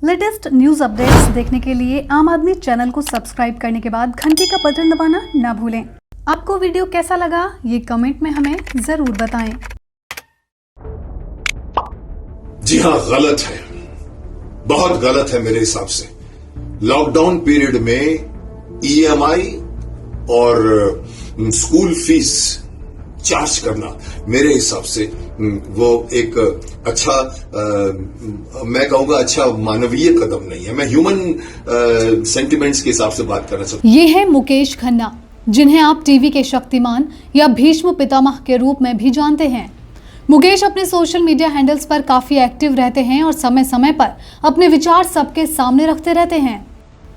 Latest news updates देखने के लिए आम आदमी चैनल को सब्सक्राइब करने के बाद घंटी का बटन दबाना ना भूलें। आपको वीडियो कैसा लगा ये कमेंट में हमें जरूर बताएं। जी हाँ, गलत है, बहुत गलत है मेरे हिसाब से। लॉकडाउन पीरियड में ईएमआई और स्कूल फीस चार्ज करना मेरे हिसाब से वो एक अच्छा मैं कहूंगा अच्छा मानवीय कदम नहीं है। मैं ह्यूमन सेंटिमेंट्स के हिसाब से बात करना चाहता हूं। ये है मुकेश खन्ना, जिन्हें आप टीवी के शक्तिमान या भीष्म पितामह के रूप में भी जानते हैं। मुकेश अपने सोशल मीडिया हैंडल्स पर काफी एक्टिव रहते हैं और समय समय पर अपने विचार सबके सामने रखते रहते हैं।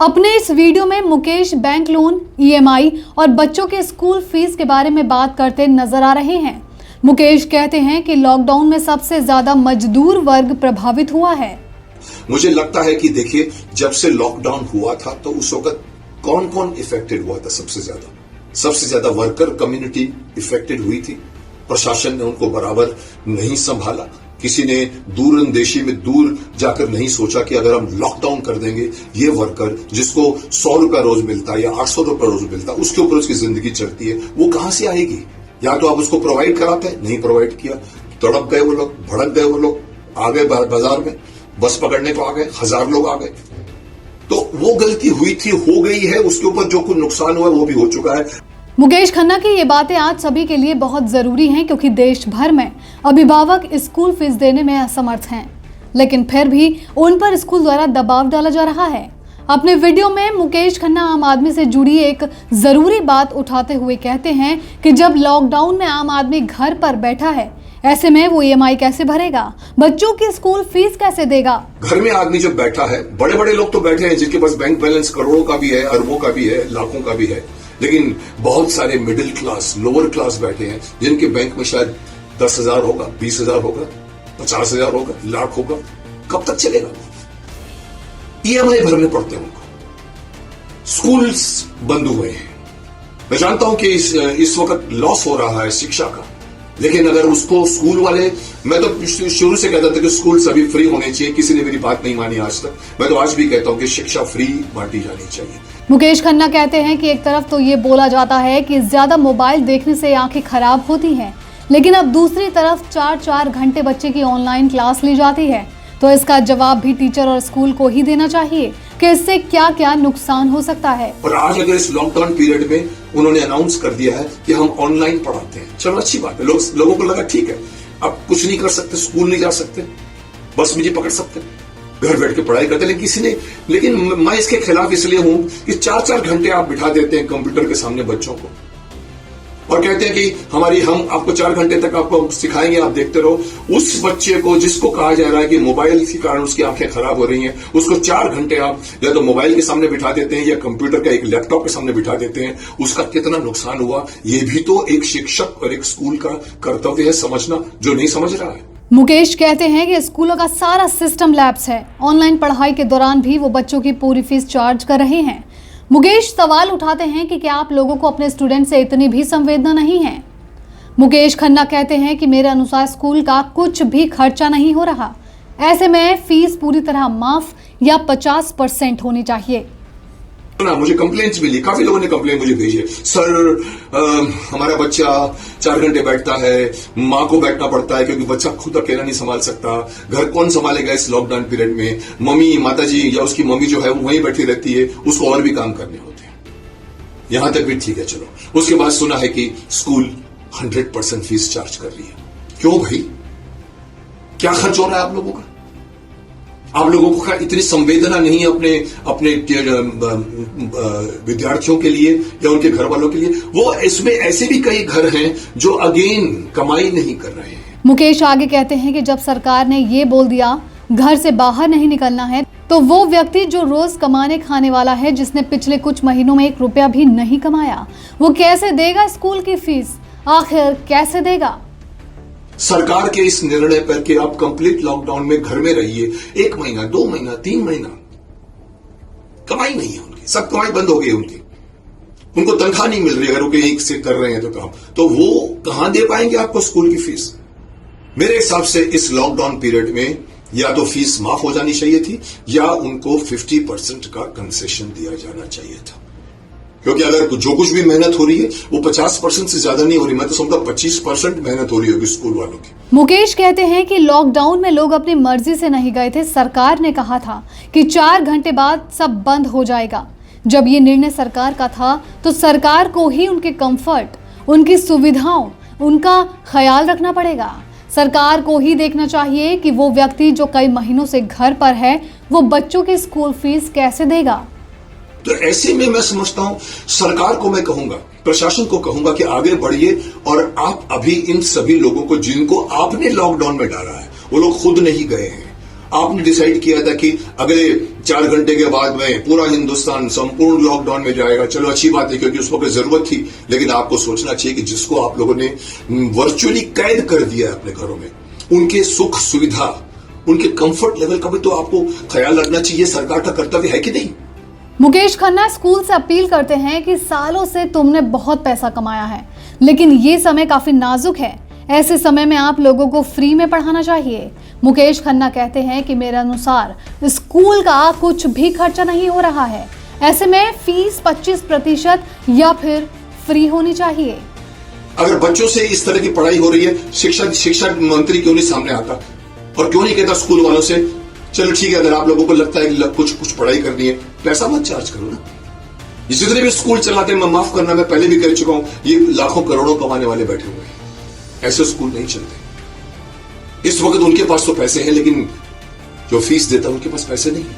अपने इस वीडियो में मुकेश बैंक लोन, ईएमआई और बच्चों के स्कूल फीस के बारे में बात करते नजर आ रहे हैं। मुकेश कहते हैं कि लॉकडाउन में सबसे ज्यादा मजदूर वर्ग प्रभावित हुआ है। मुझे लगता है कि देखिए, जब से लॉकडाउन हुआ था तो उस वक्त कौन कौन इफेक्टेड हुआ था? सबसे ज्यादा वर्कर कम्युनिटी इफेक्टेड हुई थी। प्रशासन ने उनको बराबर नहीं संभाला। किसी ने दूरंदेशी में दूर जाकर नहीं सोचा कि अगर हम लॉकडाउन कर देंगे, ये वर्कर जिसको 100 रुपया रोज मिलता है या 800 रुपया रोज मिलता है, उसके ऊपर उसकी जिंदगी चलती है, वो कहां से आएगी? या तो आप उसको प्रोवाइड कराते हैं, नहीं प्रोवाइड किया, तड़प गए वो लोग, भड़क गए वो लोग, आ गए बाजार में, बस पकड़ने को आ गए, 1000 लोग आ गए। तो वो गलती हुई थी, हो गई है, उसके ऊपर जो कुछ नुकसान हुआ वो भी हो चुका है। मुकेश खन्ना की ये बातें आज सभी के लिए बहुत जरूरी हैं, क्योंकि देश भर में अभिभावक स्कूल फीस देने में असमर्थ हैं, लेकिन फिर भी उन पर स्कूल द्वारा दबाव डाला जा रहा है। अपने वीडियो में मुकेश खन्ना आम आदमी से जुड़ी एक जरूरी बात उठाते हुए कहते हैं कि जब लॉकडाउन में आम आदमी घर पर बैठा है, ऐसे में वो ईएमआई कैसे भरेगा, बच्चों की स्कूल फीस कैसे देगा? घर में आदमी जब बैठा है, बड़े बड़े लोग तो बैठे हैं जिनके पास बैंक बैलेंस करोड़ों का भी है, अरबों का भी है, लाखों का भी है, लेकिन बहुत सारे मिडिल क्लास, लोअर क्लास बैठे हैं जिनके बैंक में शायद 10,000 होगा, 20,000 होगा, 50,000 होगा, लाख होगा। कब तक चलेगा? ईएमआई भरने पड़ते हैं उनको। स्कूल्स बंद हुए हैं। मैं जानता हूं कि इस वक्त लॉस हो रहा है शिक्षा का, लेकिन अगर उसको स्कूल वाले, मैं तो शुरू से कहता था कि स्कूल सभी फ्री होने चाहिए, किसी ने मेरी बात नहीं मानी आज तक। मैं तो आज भी कहता हूं कि शिक्षा फ्री बांटी जानी चाहिए। मुकेश खन्ना कहते हैं कि एक तरफ तो ये बोला जाता है कि ज्यादा मोबाइल देखने से आंखें खराब होती हैं, लेकिन अब दूसरी तरफ 4-4 घंटे बच्चे की ऑनलाइन क्लास ली जाती है, तो इसका जवाब भी टीचर और स्कूल को ही देना चाहिए कि इससे क्या क्या नुकसान हो सकता है। और आज अगर इस लॉकडाउन पीरियड में उन्होंने अनाउंस कर दिया है कि हम ऑनलाइन पढ़ाते हैं, चलो अच्छी बात है। लोगों को लगा ठीक है, अब कुछ नहीं कर सकते, स्कूल नहीं जा सकते, बस मुझे पकड़ सकते, घर बैठ के पढ़ाई करते, लेकिन मैं इसके खिलाफ इसलिए हूं कि 4-4 घंटे आप बिठा देते हैं कंप्यूटर के सामने बच्चों को और कहते हैं कि हम आपको 4 घंटे तक आपको सिखाएंगे, आप देखते रहो। उस बच्चे को जिसको कहा जा रहा है कि मोबाइल के कारण उसकी आंखें खराब हो रही हैं, उसको 4 घंटे आप या तो मोबाइल के सामने बिठा देते हैं या कंप्यूटर का एक लैपटॉप के सामने बिठा देते हैं। उसका कितना नुकसान हुआ, ये भी तो एक शिक्षक और एक स्कूल का कर्तव्य है समझना, जो नहीं समझ रहा है। मुकेश कहते हैं कि स्कूलों का सारा सिस्टम लैब्स है। ऑनलाइन पढ़ाई के दौरान भी वो बच्चों की पूरी फीस चार्ज कर रहे हैं। मुकेश सवाल उठाते हैं कि क्या आप लोगों को अपने स्टूडेंट से इतनी भी संवेदना नहीं है? मुकेश खन्ना कहते हैं कि मेरे अनुसार स्कूल का कुछ भी खर्चा नहीं हो रहा, ऐसे में फीस पूरी तरह माफ या 50% होनी चाहिए। मुझे कंप्लेंट्स मिली, काफी लोगों ने कंप्लेंट मुझे भेजी है, सर हमारा बच्चा 4 घंटे बैठता है, माँ को बैठना पड़ता है क्योंकि बच्चा खुद अकेला नहीं संभाल सकता, घर कौन संभालेगा इस लॉकडाउन पीरियड में? मम्मी, माताजी या उसकी मम्मी जो है वो वहीं बैठी रहती है, उसको और भी काम करने होते हैं। यहां तक भी ठीक है, चलो। उसके बाद सुना है कि स्कूल 100% फीस चार्ज कर रही है। क्यों भाई, क्या खर्च हो रहा है आप लोगों का? आप लोगों को इतनी संवेदना नहीं है अपने विद्यार्थियों के लिए या उनके घर वालों के लिए? वो इसमें ऐसे भी कई घर हैं जो अगेन कमाई नहीं कर रहे हैं। मुकेश आगे कहते हैं कि जब सरकार ने ये बोल दिया घर से बाहर नहीं निकलना है, तो वो व्यक्ति जो रोज कमाने खाने वाला है, जिसने पिछले कुछ महीनों में 1 रुपया भी नहीं कमाया, वो कैसे देगा स्कूल की फीस? आखिर कैसे देगा? सरकार के इस निर्णय पर कि आप कंप्लीट लॉकडाउन में घर में रहिए, 1 महीना, 2 महीना, 3 महीना, कमाई नहीं है उनकी, सब कमाई बंद हो गई उनकी, उनको तनख्वाह नहीं मिल रही। अगर वो कहीं से कर रहे हैं तो काम, तो वो कहां दे पाएंगे आपको स्कूल की फीस? मेरे हिसाब से इस लॉकडाउन पीरियड में या तो फीस माफ हो जानी चाहिए थी या उनको 50% का कंसेशन दिया जाना चाहिए था। क्योंकि अगर जो कुछ भी मेहनत हो रही है वो 50% से ज्यादा नहीं हो रही, मैं तो समझता 25% मेहनत हो रही होगी स्कूल वालों की। मुकेश कहते हैं कि लॉकडाउन में लोग अपनी मर्जी से नहीं गए थे। सरकार ने कहा था कि 4 घंटे बाद सब बंद हो जाएगा। जब ये निर्णय सरकार का था तो सरकार को ही उनके कंफर्ट, उनकी सुविधाओं, उनका ख्याल रखना पड़ेगा। सरकार को ही देखना चाहिए कि वो व्यक्ति जो कई महीनों से घर पर है वो बच्चों की स्कूल फीस कैसे देगा। तो ऐसे में मैं समझता हूं सरकार को मैं कहूंगा, प्रशासन को कहूंगा कि आगे बढ़िए और आप अभी इन सभी लोगों को जिनको आपने लॉकडाउन में डाला है, वो लोग खुद नहीं गए हैं, आपने डिसाइड किया था कि अगले 4 घंटे के बाद में पूरा हिंदुस्तान संपूर्ण लॉकडाउन में जाएगा। चलो अच्छी बात है क्योंकि उसको जरूरत थी, लेकिन आपको सोचना चाहिए कि जिसको आप लोगों ने वर्चुअली कैद कर दिया है अपने घरों में, उनके सुख सुविधा, उनके कंफर्ट लेवल का भी तो आपको ख्याल रखना चाहिए। सरकार का कर्तव्य है कि नहीं। मुकेश खन्ना स्कूल से अपील करते हैं कि सालों से तुमने बहुत पैसा कमाया है, लेकिन ये समय काफी नाजुक है। ऐसे समय में आप लोगों को फ्री में पढ़ाना चाहिए। मुकेश खन्ना कहते हैं कि मेरे अनुसार स्कूल का कुछ भी खर्चा नहीं हो रहा है। ऐसे में फीस 25% या फिर फ्री होनी चाहिए। अगर बच्चों से इस तरह की पढ़ाई हो रही है, शिक्षा मंत्री क्यों नहीं सामने आता और क्यों नहीं कहता स्कूल वालों से चलो ठीक है, अगर आप लोगों को लगता है कि कुछ पढ़ाई करनी है, पैसा मत चार्ज करो ना। जितने भी स्कूल चलाते हैं, मैं माफ करना, मैं पहले भी कह चुका हूं, ये लाखों करोड़ों कमाने वाले बैठे हुए हैं। ऐसे स्कूल नहीं चलते। इस वक्त उनके पास तो पैसे हैं, लेकिन जो फीस देता है उनके पास पैसे नहीं है।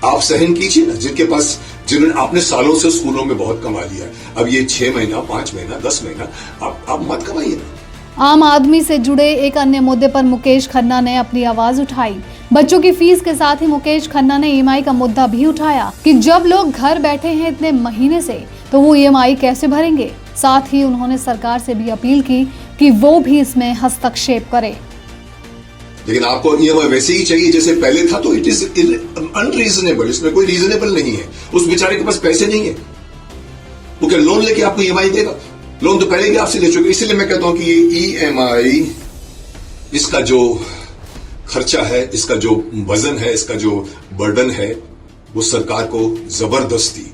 आप सहन कीजिए ना, जिन्होंने आपने सालों से स्कूलों में बहुत कमा लिया, अब ये 6 महीना, 5 महीना, 10 महीना आप मत कमाइए ना। आम आदमी से जुड़े एक अन्य मुद्दे पर मुकेश खन्ना ने अपनी आवाज उठाई। बच्चों की फीस के साथ ही मुकेश खन्ना ने ईएमआई का मुद्दा भी उठाया कि जब लोग घर बैठे हैं इतने महीने से, तो वो ईएमआई कैसे भरेंगे। साथ ही उन्होंने सरकार से भी अपील की कि वो भी इसमें हस्तक्षेप करे। लेकिन आपको ईएमआई वैसे ही चाहिए जैसे पहले था, तो इट इज अनरीजनेबल। इसमें कोई रीजनेबल नहीं है। उस बेचारे के पास पैसे नहीं है, वो क्या लोन लेके आपको ईएमआई देगा? लोन तो पहले भी आपसे ले चुके। इसलिए मैं कहता हूं कि ये ईएमआई, इसका जो खर्चा है, इसका जो वजन है, इसका जो बर्डन है, वो सरकार को जबरदस्ती।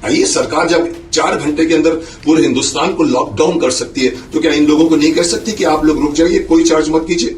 आइए, सरकार जब 4 घंटे के अंदर पूरे हिंदुस्तान को लॉकडाउन कर सकती है, तो क्या इन लोगों को नहीं कह सकती कि आप लोग रुक जाइए, कोई चार्ज मत कीजिए?